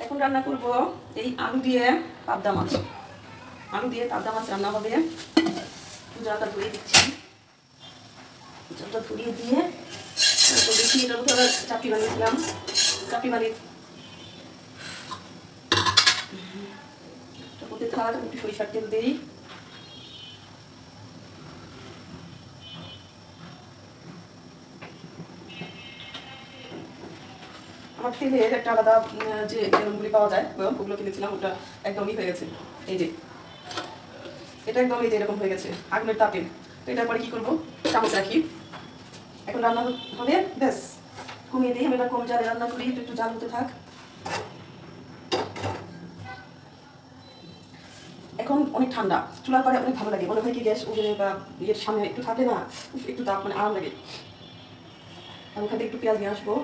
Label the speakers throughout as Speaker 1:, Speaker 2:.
Speaker 1: এখন রান্না করব এই আলু দিয়ে পাবদা মাছ। আলু দিয়ে পাবদা মাছ রান্না হবে। জলটা ধরিয়ে দিচ্ছি। জলটা ধরিয়ে দিয়ে দেখি এটার মধ্যে আবার চাপড়ি বানিয়েছিলাম। চাপড়ি বানিয়ে মধ্যে থাক, একটু সরিষার তেল দিই। আমার তেলের একটা আলাদা যে বেলুনগুলি পাওয়া যায় ওগুলো কিনেছিলাম, ওটা একদমই হয়ে গেছে। এই যে এটা একদম এই যে এরকম হয়ে গেছে আগুনের তাপে। তো এটার পরে কি করবো, চামচ রাখি। এখন রান্না হবে, ব্যাস কমিয়ে দিই। আমি এবার কম জালে রান্না করি, একটু জাল হতে থাক। এখন অনেক ঠান্ডা, চুলার পরে অনেক ভালো লাগে, মনে হয় কি গ্যাস ওভেনে বা ইয়ের সামনে একটু থাকলে না একটু তাপ মানে আরাম লাগে। আমি ওখান থেকে একটু পেঁয়াজ নিয়ে আসবো।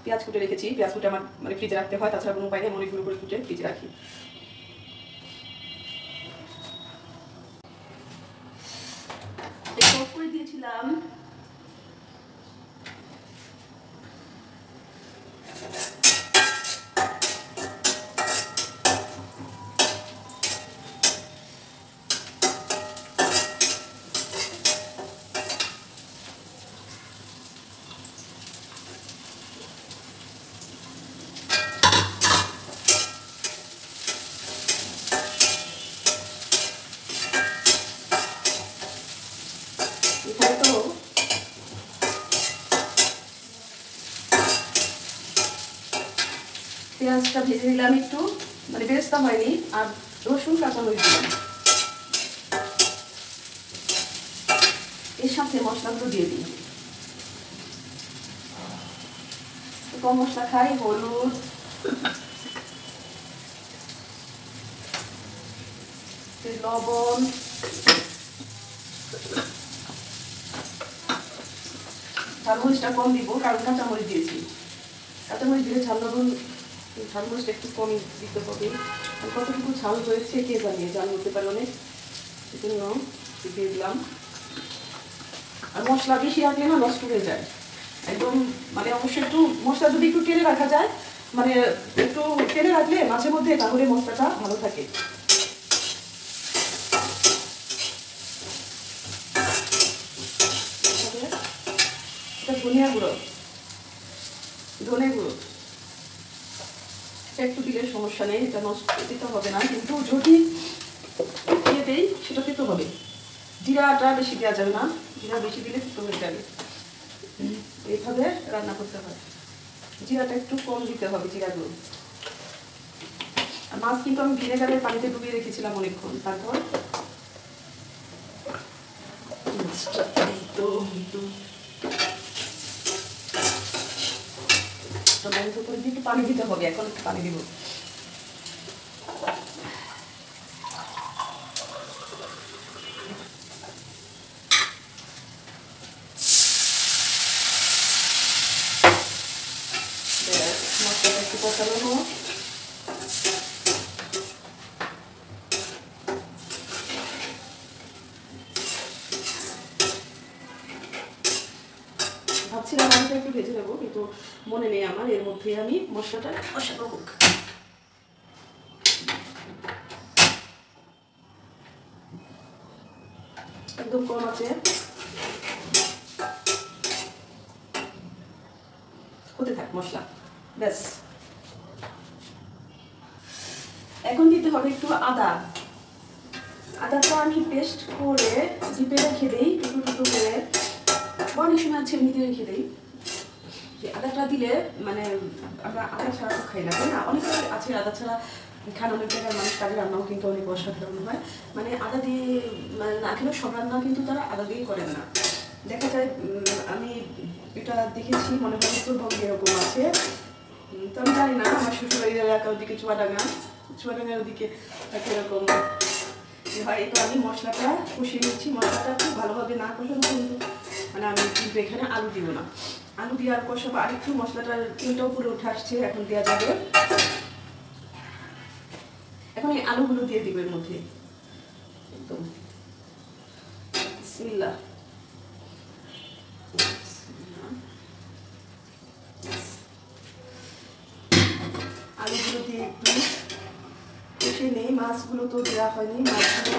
Speaker 1: পেঁয়াজ কুটে রেখেছি, পেঁয়াজ কুটে আমার মানে ফ্রিজে রাখতে হয়, তাছাড়া কোনো উপায় নেই, অনেকগুলো করে কুটে ফ্রিজে রাখি। করে দিয়েছিলাম। এখানে তো পেঁয়াজটা ভেজে নিলাম একটু, মানে বেরেস্তা হয়নি, আর রসুন কাঁচামরিচ দিলাম। এর সাথে মশলাগুলো দিয়ে দিই। কম মশলা খাই, হলুদ, লবণ, ঝালমরিচটা কম দিব কারণ কাঁচামরিচ দিয়েছি। কাঁচামরিচ দিলে ঝালমরিচটা একটু কমই দিতে হবে। কতটুকু ঝাল হয়েছে কে জানিয়ে, জাল হতে পারে অনেক, সেজন্য দিয়ে দিলাম। আর মশলা বেশি রাখলে না নষ্ট হয়ে যায় একদম, মানে অবশ্যই একটু মশলা যদি একটু তেলে রাখা যায়, মানে একটু তেলে রাখলে মাঝে মধ্যে, তাহলে মশলাটা ভালো থাকে। এটা ধনিয়া গুঁড়ো, ধনে গুঁড়ো একটু দিলে সমস্যা নেই, এটা নষ্ট দিতে হবে না, কিন্তু যদি দিয়ে দেই সেটা দিতে হবে। জিরাটা বেশি দেওয়া যাবে না, জিরা বেশি দিলে তিতো হয়ে যাবে। এইভাবে রান্না করতে হয়, জিরাটা একটু কম দিতে হবে, জিরাগুলো। আর মাছ কিন্তু আমি ভিনেগারের পানিতে ডুবিয়ে রেখেছিলাম অনেকক্ষণ, তারপর একটু পানি দিতে হবে, এখন একটু পানি দিব। মশলাটা একটু কষানো হোক। ভাবছিলাম আলুটা একটু ভেজে নেবো, কিন্তু মনে নেই আমার, এর মধ্যে আমি মশলাটা কষানো হোক। একদম কম আছে, হতে থাক মশলা, ব্যাস। এখন দিতে হবে একটু আদা। আদাটা আমি পেস্ট করে জিপে রেখে দিই টুকরো টুকরো করে, অনেক সময় আছে এমনিতে রেখে দিই। যে আদাটা দিলে মানে আমরা আদা ছাড়া তো খাই না, তাই না? অনেক আছে আদা ছাড়া খান, অনেক জায়গায় মানুষ, তাদের রান্নাও কিন্তু অনেক অসাধারণ হয়। মানে আদা দিয়ে মানে না খেলেও সব রান্না কিন্তু তারা আদা দিয়েই করেন না, দেখা যায়। আমি এটা দেখেছি, মনে হয় উত্তরবঙ্গে এরকম আছে, তো আমি জানি না। আমার শ্বশুরবাড়ির এলাকার ওদিকে চুয়াডাঙ্গার ওদিকে এরকম হয়। তো আমি মশলাটা কষিয়ে নিচ্ছি, মশলাটা খুব ভালোভাবে না কষানো কিন্তু মানে আমি কিন্তু এখানে আলু দিব না, আলু দিয়ে আর কষাবো। আর একটু মশলাটার তেলটা উপরে উঠে আসছে, এখন দেওয়া যাবে। এখন এই আলুগুলো দিয়ে দিব এর মধ্যে, একদম বিসমিল্লাহ। আলুগুলো একটু কষিয়ে নেই। মাছগুলো তো দেওয়া হয়নি, মাছগুলো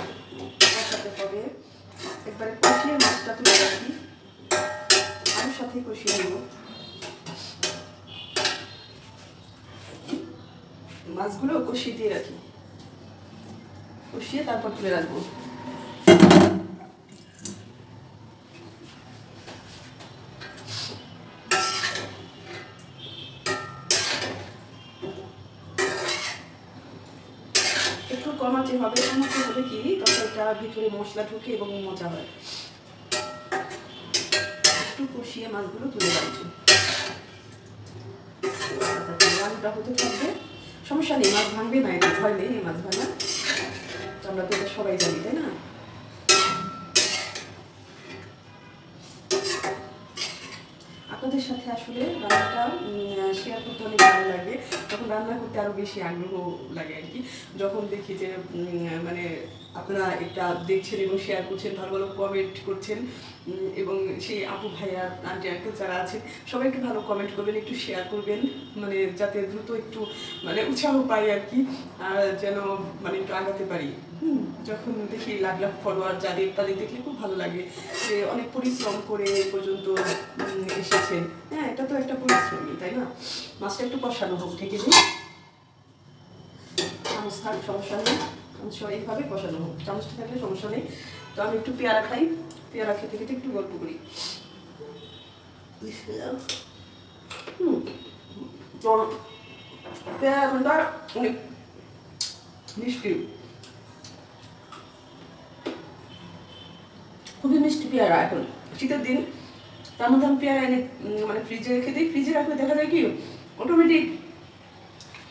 Speaker 1: কষাতে হবে। একবারে কষিয়ে মাছটা তুলে রাখি, আলুর সাথে কষিয়ে নেব। মাছগুলো কষিয়ে দিয়ে রাখি, কষিয়ে তারপর তুলে রাখবো। একটু কমাতে হবে, কমাতে হলে কি তরকারিটা ভিতরে মশলা ঢুকে এবং মজা হয়। একটু কষিয়ে মাছগুলো তুলে রাখবো। আলুটা হতে থাকবে, সমস্যা নেই, মাছ ভাঙবে না, এটা ভয় নেই, মাছ ভাঙা তো আমরা তো এটা সবাই জানি, তাই না? আপনাদের সাথে আসলে রান্নাটা শেয়ার করতে অনেক ভালো লাগে, তখন রান্না করতে আরও বেশি আগ্রহ লাগে আর কি। যখন দেখি যে মানে আপনারা এটা দেখছেন এবং শেয়ার করছেন, ভালো ভালো কমেন্ট করছেন, এবং সেই আপু ভাইয়া আন্টি আঙ্কেল যারা আছেন সবাই একটু ভালো কমেন্ট করবেন, একটু শেয়ার করবেন, মানে যাতে দ্রুত একটু মানে উৎসাহ পাই আর কি, আর যেন মানে একটু আগাতে পারি। যখন দেখি লাখ লাখ ফলোয়ার যাদের, তাদের দেখলে খুব ভালো লাগে যে অনেক পরিশ্রম করে এই পর্যন্ত এসেছেন। হ্যাঁ, এটা তো একটা পরিশ্রমই, তাই না? মাছটা একটু কষানো হোক, ঢেকে দিই, চামচ থাক সমস্যা নেই, এইভাবে কষানো হোক, চামচটা থাকলে সমস্যা নেই। তো আমি একটু পেয়ারা খাই, পেয়ারা খেতে খেতে একটু গল্প করি। পেয়ারা এখনটা অনেক মিষ্টি, খুবই মিষ্টি পেয়ারা এখন শীতের দিন। তার মধ্যে আমি পেয়ারা এনে মানে ফ্রিজে রেখে দিই। ফ্রিজে রাখলে দেখা যায় কি অটোমেটিক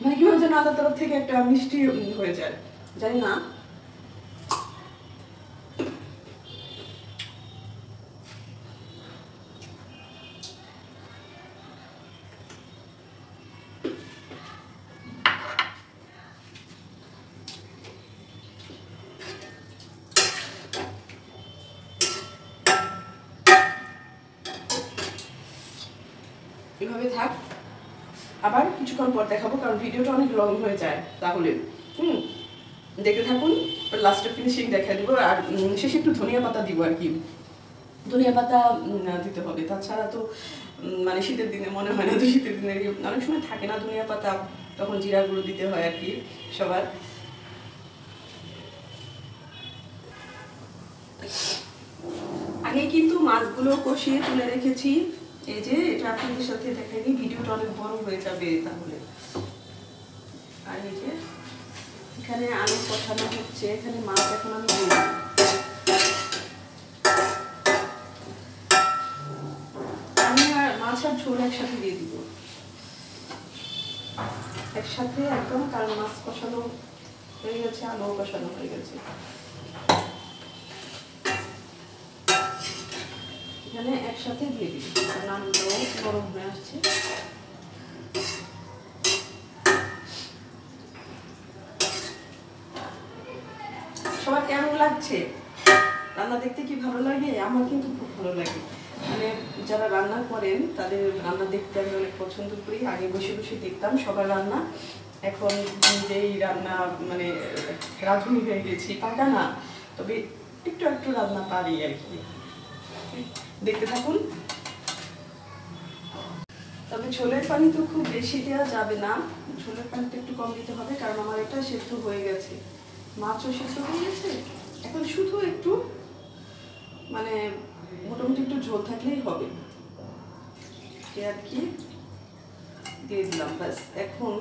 Speaker 1: মানে কি হয় যেন আলাদা তরফ থেকে একটা মিষ্টি হয়ে যায়, জানি না। এভাবে থাক, আবার কিছুক্ষণ পর দেখাবো, কারণ ভিডিওটা অনেক লং হয়ে যায় তাহলে। দেখতে থাকুন, লাস্টের ফিনিশিং দেখা দিব। আর শেষে একটু ধনিয়া পাতা দিব আর কি, ধনিয়া পাতা দিতে হবে, তাছাড়া তো মানে শীতের দিনে মনে হয় না, তো শীতের দিনে অনেক সময় থাকে না ধনিয়া পাতা, তখন জিরা গুঁড়ো দিতে হয় আর কি সবার। আগে কিন্তু মাছগুলো কষিয়ে তুলে রেখেছি, এই যে এটা আপনাদের সাথে দেখাইনি, ভিডিওটা অনেক বড় হয়ে যাবে তাহলে। আর এই যে এখানে আলু কষানো হচ্ছে, এখানে মাছ এখন আমি দিয়ে দিই। আমি আর মাছ আর ঝোল একসাথে দিয়ে দিব, একসাথে একদম, কারণ মাছ কষানো হয়ে গেছে, আলু কষানো হয়ে গেছে। এখানে একসাথে দিয়ে দিই, কারণ আলুটাও গরম হয়ে আসছে। সবার কেমন লাগছে? রান্না দেখতে কি ভালো লাগে? আমার কিন্তু খুব ভালো লাগে, মানে যারা রান্না করেন তাদের রান্না দেখতে আমি অনেক পছন্দ করি। আগে বসে বসে দেখতাম সবার রান্না, এখন নিজেই রান্না মানে রাঁধুনি হয়ে গেছি, পাকা না তবে একটু একটু রান্না পারি আর কি। দেখতে থাকুন। তবে ঝোলের পানি তো খুব বেশি দেওয়া যাবে না, ঝোলের পানিটা একটু কম দিতে হবে, কারণ আমার এটা সেদ্ধ হয়ে গেছে, মাছও সেদ্ধ হয়ে গেছে। এখন শুধু একটু মানে মোটামুটি একটু ঝোল থাকলেই হবে আর কি, দিয়ে দিলাম ব্যাস। এখন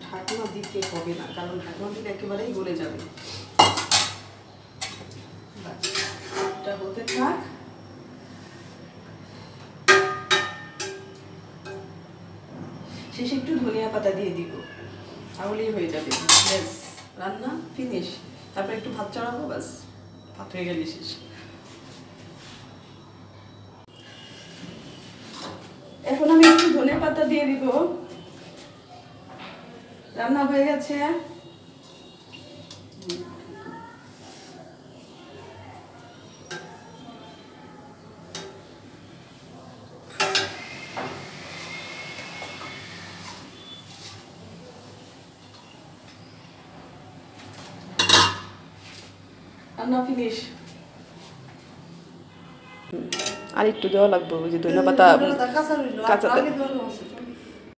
Speaker 1: ঢাকনা দিতে হবে না, কারণ ঢাকনা দিলে একেবারেই গলে যাবে। এটা হতে থাক, শেষে একটু ধনিয়া পাতা দিয়ে দিব, তাহলেই হয়ে যাবে, ব্যাস রান্না ফিনিশ। তারপর একটু ভাত চড়াবো, ব্যাস ভাত হয়ে গেলে শেষ। এখন আমি একটু ধনিয়া পাতা দিয়ে দিব, রান্না হয়ে গেছে। রান্না ফিনিশ।
Speaker 2: আর একটু দেওয়া লাগবে, ওই যে ধনে পাতা
Speaker 3: কাঁচা রইলো
Speaker 2: কাঁচা
Speaker 3: আগে দেওয়া আছে